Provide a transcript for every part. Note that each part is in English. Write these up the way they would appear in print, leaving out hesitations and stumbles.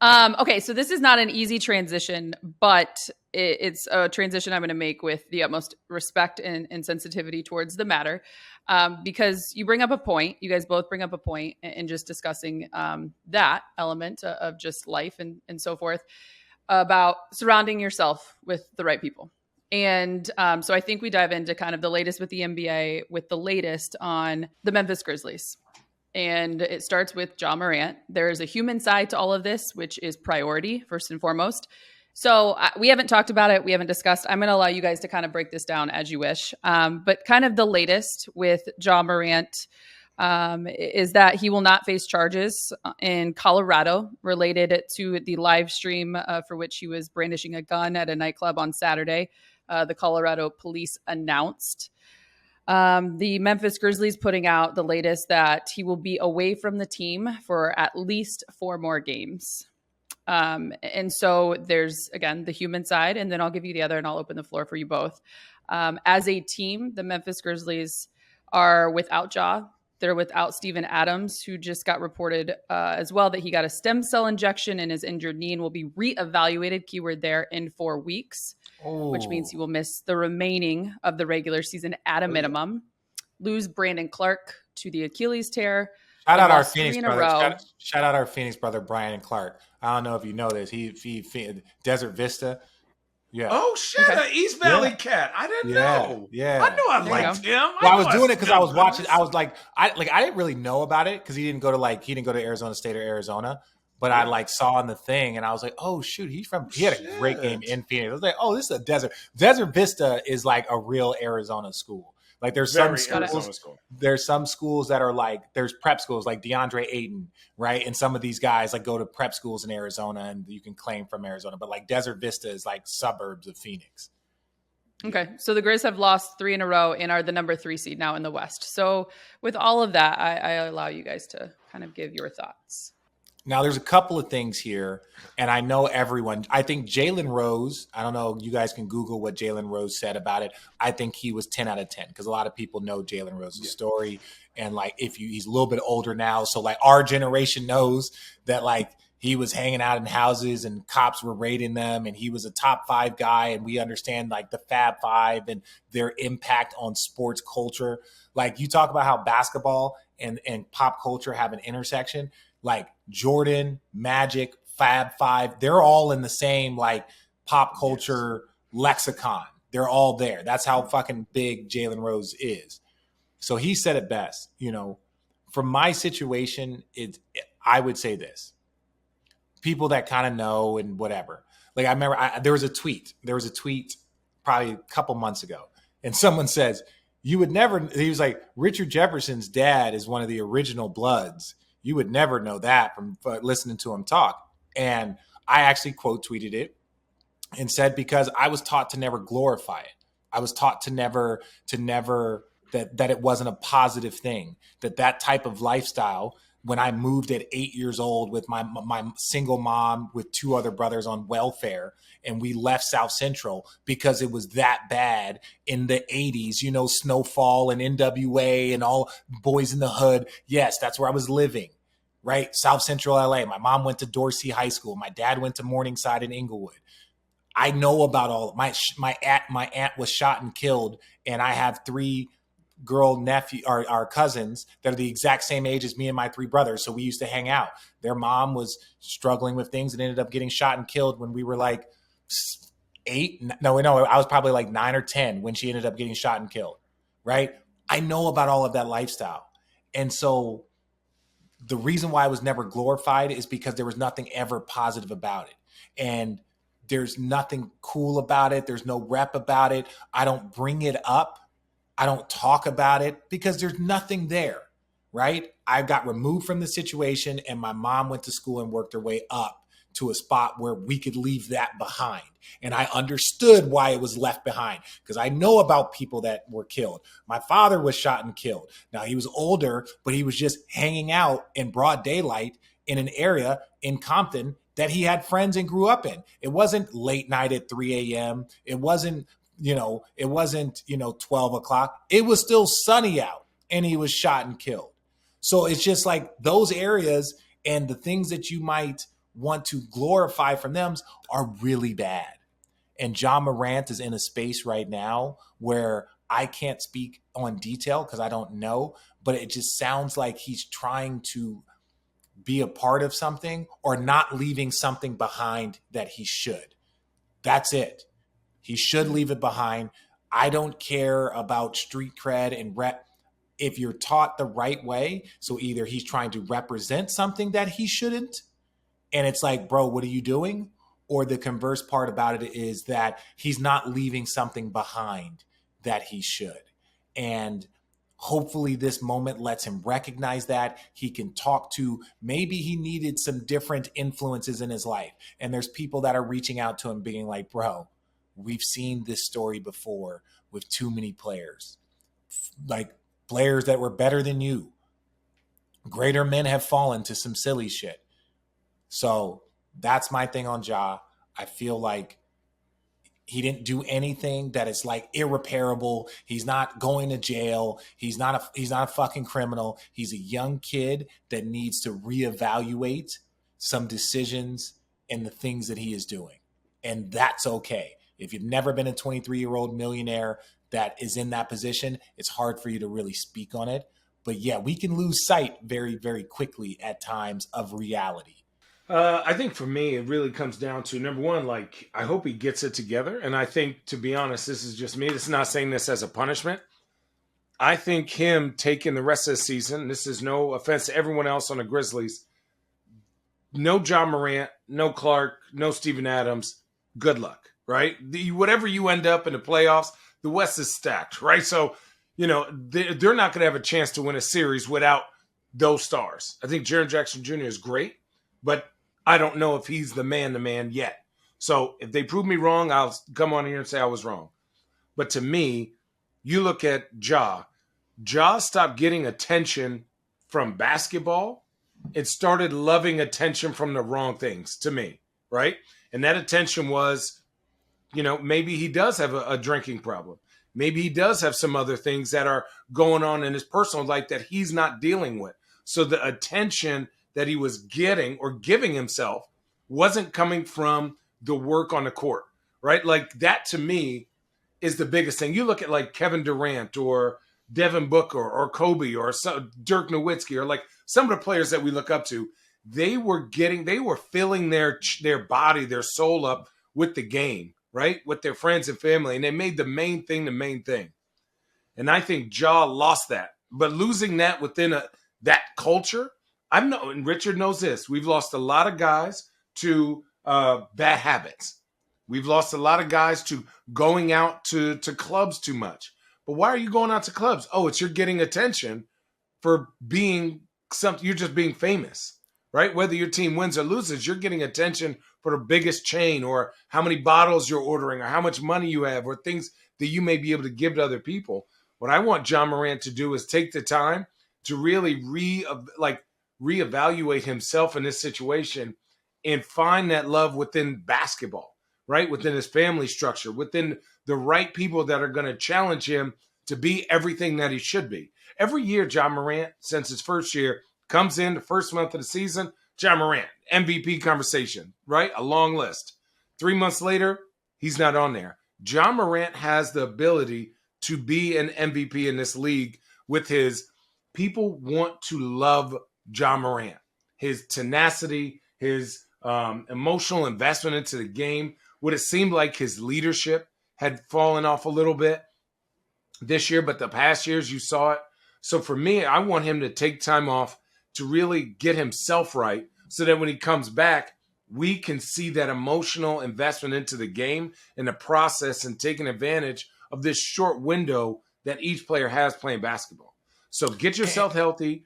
Okay, so this is not an easy transition, but it's a transition I'm going to make with the utmost respect and sensitivity towards the matter, because you bring up a point. You guys both bring up a point in just discussing that element of just life and so forth about surrounding yourself with the right people. And so I think we dive into kind of the latest with the NBA with the latest on the Memphis Grizzlies. And it starts with Ja Morant. There is a human side to all of this, which is priority, first and foremost. So we haven't talked about it. We haven't discussed. I'm going to allow you guys to kind of break this down as you wish. But kind of the latest with Ja Morant is that he will not face charges in Colorado related to the live stream for which he was brandishing a gun at a nightclub on Saturday. The Colorado police announced. The Memphis Grizzlies putting out the latest that he will be away from the team for at least 4 more games. And so there's, again, the human side, and then I'll give you the other and I'll open the floor for you both. As a team, the Memphis Grizzlies are without Ja. They're without Steven Adams, who just got reported as well that he got a stem cell injection in his injured knee and will be reevaluated, keyword there, in 4 weeks. Which means he will miss the remaining of the regular season at a minimum. Lose Brandon Clark to the Achilles tear. Shout out our Phoenix brother. Shout out our Phoenix brother, Brian Clark. I don't know if you know this. He Desert Vista. Yeah. Oh shit, okay. An East Valley cat. I didn't know. Yeah. I knew I liked him. Well, I was doing it because I was watching. I was like, I didn't really know about it because he didn't go to Arizona State or Arizona. But I saw in the thing and I was like, oh shoot, he had a great game in Phoenix. I was like, oh, this is a Desert Vista is like a real Arizona school. Like there's some schools that are like, there's prep schools like DeAndre Ayton, right? And some of these guys like go to prep schools in Arizona and you can claim from Arizona, but like Desert Vista is like suburbs of Phoenix. Okay, so the Grizz have lost 3 in a row and are the number 3 seed now in the West. So with all of that, I allow you guys to kind of give your thoughts. Now, there's a couple of things here, and I know everyone. I think Jalen Rose, I don't know, you guys can Google what Jalen Rose said about it. I think he was 10 out of 10 because a lot of people know Jalen Rose's story. And, like, he's a little bit older now. So, like, our generation knows that, like, he was hanging out in houses and cops were raiding them and he was a top 5 guy. And we understand, like, the Fab Five and their impact on sports culture. Like, you talk about how basketball and pop culture have an intersection. Like Jordan, Magic, Fab Five, they're all in the same like pop culture lexicon. They're all there. That's how fucking big Jalen Rose is. So he said it best, from my situation, I would say this. People that kind of know and whatever. Like I remember there was a tweet probably a couple months ago. And someone says, he was like, Richard Jefferson's dad is one of the original Bloods. You would never know that from listening to him talk. And I actually quote tweeted it and said, because I was taught to never glorify it. I was taught to never that it wasn't a positive thing, that type of lifestyle. When I moved at 8 years old with my single mom with 2 other brothers on welfare, and we left South Central because it was that bad in the 80s, Snowfall and NWA and all Boys in the Hood. Yes, that's where I was living, right? South Central LA. My mom went to Dorsey High School. My dad went to Morningside in Inglewood. I know about all my aunt was shot and killed, and I have 3 girl nephew our cousins that are the exact same age as me and my 3 brothers. So we used to hang out. Their mom was struggling with things and ended up getting shot and killed when we were like 8. No, I was probably like 9 or 10 when she ended up getting shot and killed. Right. I know about all of that lifestyle. And so the reason why I was never glorified is because there was nothing ever positive about it. And there's nothing cool about it. There's no rep about it. I don't bring it up. I don't talk about it because there's nothing there, right? I got removed from the situation and my mom went to school and worked her way up to a spot where we could leave that behind. And I understood why it was left behind because I know about people that were killed. My father was shot and killed. Now he was older, but he was just hanging out in broad daylight in an area in Compton that he had friends and grew up in. It wasn't late night at 3 a.m. It wasn't 12 o'clock. It was still sunny out and he was shot and killed. So it's just like those areas and the things that you might want to glorify from them are really bad. And Ja Morant is in a space right now where I can't speak on detail because I don't know, but it just sounds like he's trying to be a part of something or not leaving something behind that he should. That's it. He should leave it behind. I don't care about street cred and rep if you're taught the right way. So either he's trying to represent something that he shouldn't, and it's like, bro, what are you doing? Or the converse part about it is that he's not leaving something behind that he should. And hopefully this moment lets him recognize that. He can talk to, maybe he needed some different influences in his life. And there's people that are reaching out to him being like, bro, we've seen this story before with too many players. Like players that were better than you. Greater men have fallen to some silly shit. So that's my thing on Ja. I feel like he didn't do anything that is like irreparable. He's not going to jail. He's not a fucking criminal. He's a young kid that needs to reevaluate some decisions and the things that he is doing. And that's okay. If you've never been a 23-year-old millionaire that is in that position, it's hard for you to really speak on it. But yeah, we can lose sight very, very quickly at times of reality. I think for me, it really comes down to, number one, like, I hope he gets it together. And I think, to be honest, this is just me. This is not saying this as a punishment. I think him taking the rest of the season, this is no offense to everyone else on the Grizzlies, no Ja Morant, no Clark, no Steven Adams, good luck, right? Whatever you end up in the playoffs, the West is stacked, right? So, they're not going to have a chance to win a series without those stars. I think Jaren Jackson Jr. is great, but I don't know if he's the man yet. So if they prove me wrong, I'll come on here and say I was wrong. But to me, you look at Ja. Ja stopped getting attention from basketball and started loving attention from the wrong things to me, right? And that attention was, maybe he does have a drinking problem. Maybe he does have some other things that are going on in his personal life that he's not dealing with. So the attention that he was getting or giving himself wasn't coming from the work on the court, right? Like that to me is the biggest thing. You look at like Kevin Durant or Devin Booker or Kobe or Dirk Nowitzki or like some of the players that we look up to, they were filling their body, their soul up with the game, right? With their friends and family. And they made the main thing the main thing. And I think Ja lost that. But losing that within that culture, and Richard knows this. We've lost a lot of guys to bad habits. We've lost a lot of guys to going out to clubs too much. But why are you going out to clubs? Oh, you're getting attention for being something. You're just being famous, right? Whether your team wins or loses, you're getting attention for the biggest chain or how many bottles you're ordering or how much money you have or things that you may be able to give to other people. What I want Ja Morant to do is take the time to really reevaluate himself in this situation and find that love within basketball, right? Within his family structure, within the right people that are going to challenge him to be everything that he should be. Every year, Ja Morant, since his first year, comes in the first month of the season, Ja Morant, MVP conversation, right? A long list. 3 months later, he's not on there. Ja Morant has the ability to be an MVP in this league with his people want to love Ja Morant, his tenacity, his emotional investment into the game. Would it seem like his leadership had fallen off a little bit this year, but the past years you saw it. So for me, I want him to take time off to really get himself right so that when he comes back, we can see that emotional investment into the game and the process and taking advantage of this short window that each player has playing basketball. So get yourself healthy,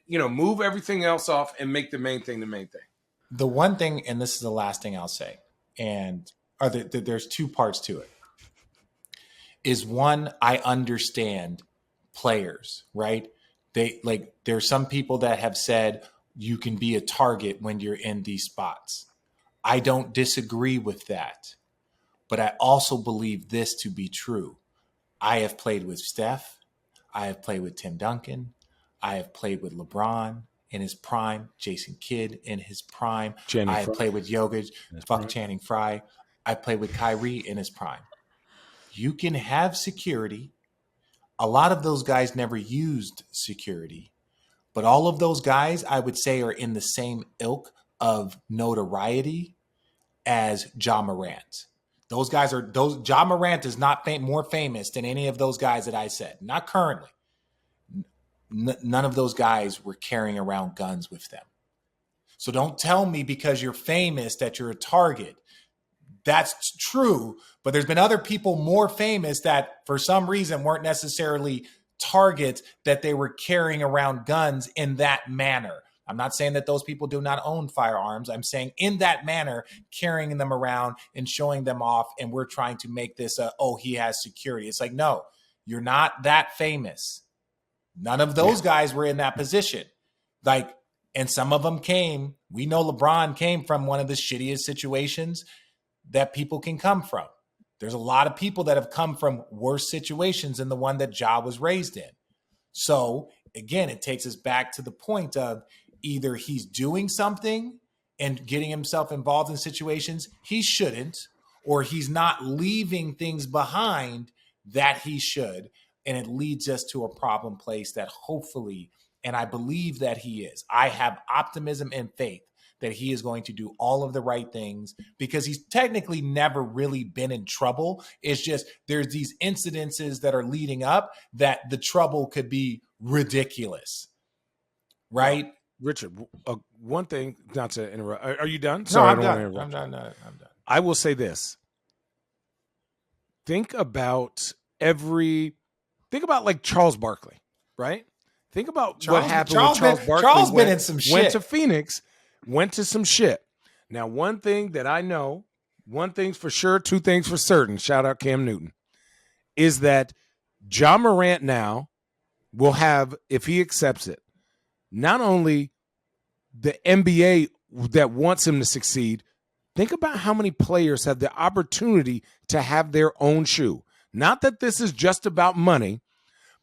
move everything else off and make the main thing the main thing. The one thing, and this is the last thing I'll say, there's two parts to it. Is one, I understand players, right? There's some people that have said you can be a target when you're in these spots. I don't disagree with that, but I also believe this to be true. I have played with Steph. I have played with Tim Duncan. I have played with LeBron in his prime, Jason Kidd in his prime. Channing I Frye. played with Jokic, fuck prime. Channing Frye. I played with Kyrie in his prime. You can have security. A lot of those guys never used security, but all of those guys, I would say, are in the same ilk of notoriety as Ja Morant. Those guys are Ja Morant is not more famous than any of those guys that I said. Not currently. None of those guys were carrying around guns with them. So don't tell me because you're famous that you're a target. That's true, but there's been other people more famous that for some reason weren't necessarily targets that they were carrying around guns in that manner. I'm not saying that those people do not own firearms. I'm saying in that manner, carrying them around and showing them off, and we're trying to make this he has security. It's like, no, you're not that famous. None of those guys were in that position. Like, and some of them came. We know LeBron came from one of the shittiest situations that people can come from. There's a lot of people that have come from worse situations than the one that Ja was raised in. So again, it takes us back to the point of either he's doing something and getting himself involved in situations he shouldn't, or he's not leaving things behind that he should. And it leads us to a problem place that hopefully, and I believe that he is, I have optimism and faith that he is going to do all of the right things because he's technically never really been in trouble. It's just there's these incidences that are leading up that the trouble could be ridiculous. Right? Well, Richard, one thing, not to interrupt. Are you done? Sorry, No, I'm done. I'm done. I will say this. Think about like Charles Barkley, right? Think about what happened with Charles Barkley. Charles been in some shit. Went to Phoenix, went to some shit. Now, one thing that I know, one thing's for sure, two things for certain, shout out Cam Newton, is that Ja Morant now will have, if he accepts it, not only the NBA that wants him to succeed, think about how many players have the opportunity to have their own shoe. Not that this is just about money,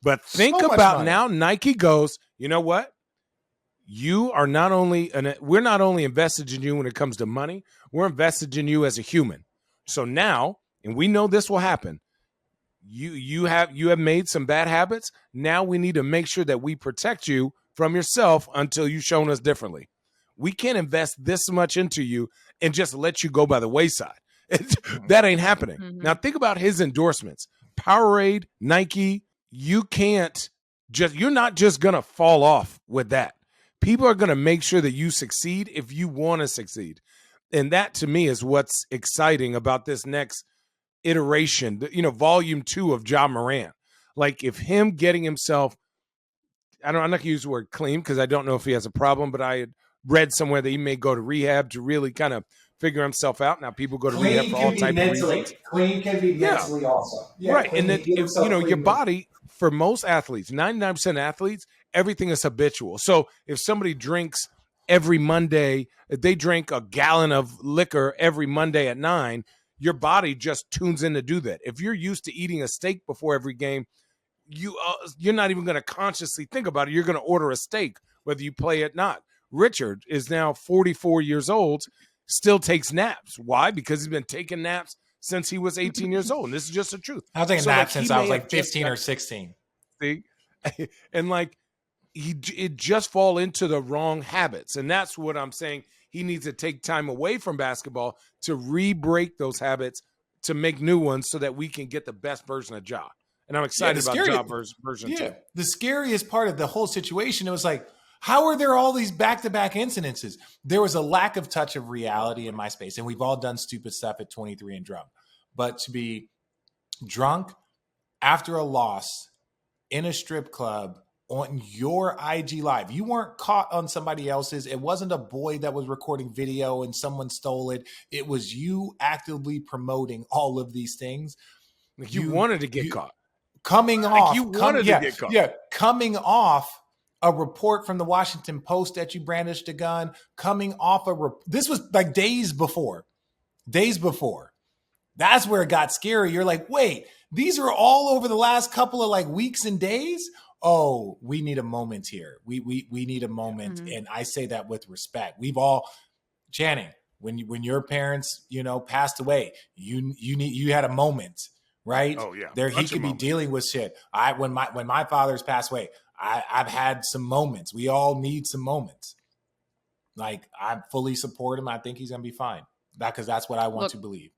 but think about now Nike goes, you know what? You are not only, we're not only invested in you when it comes to money, we're invested in you as a human. So now, and we know this will happen, you have made some bad habits. Now we need to make sure that we protect you from yourself until you've shown us differently. We can't invest this much into you and just let you go by the wayside. That ain't happening. Mm-hmm. Now think about his endorsements. Powerade, Nike, you're not just going to fall off with that. People are going to make sure that you succeed if you want to succeed. And that to me is what's exciting about this next iteration, volume 2 of Ja Morant. Like if him getting himself, I'm not going to use the word clean because I don't know if he has a problem, but I had read somewhere that he may go to rehab to really kind of figure himself out. Now people go to rehab for all types of reasons. Clean can be mentally also. Yeah, right. And then, your body, for most athletes, 99% of athletes, everything is habitual. So if somebody drinks every Monday, if they drink a gallon of liquor every Monday at 9, your body just tunes in to do that. If you're used to eating a steak before every game, you're not even going to consciously think about it. You're going to order a steak, whether you play it or not. Richard is now 44 years old, still takes naps. Why? Because he's been taking naps since he was 18 years old. And this is just the truth. I was taking naps since I was like 15 or 16. See? And it just fall into the wrong habits. And that's what I'm saying. He needs to take time away from basketball to re-break those habits to make new ones so that we can get the best version of Ja. And I'm excited about Ja version 2. The scariest part of the whole situation, it was like, how are there all these back-to-back incidences? There was a lack of touch of reality in my space, and we've all done stupid stuff at 23 and drunk. But to be drunk after a loss in a strip club on your IG Live, you weren't caught on somebody else's. It wasn't a boy that was recording video and someone stole it. It was you actively promoting all of these things. You wanted to get caught. Coming off. You wanted to get caught. Yeah, coming off a report from the Washington Post that you brandished a gun, coming off this was like days before. That's where it got scary. You're like, wait, these are all over the last couple of like weeks and days? oh, we need a moment here. We need a moment. Mhm. And I say that with respect. We've all, Channing, when your parents, passed away, you had a moment, right? Oh yeah, There, he could be dealing with shit. When my father's passed away, I've had some moments. We all need some moments. Like, I fully support him. I think he's gonna be fine. Because that's what I want to believe.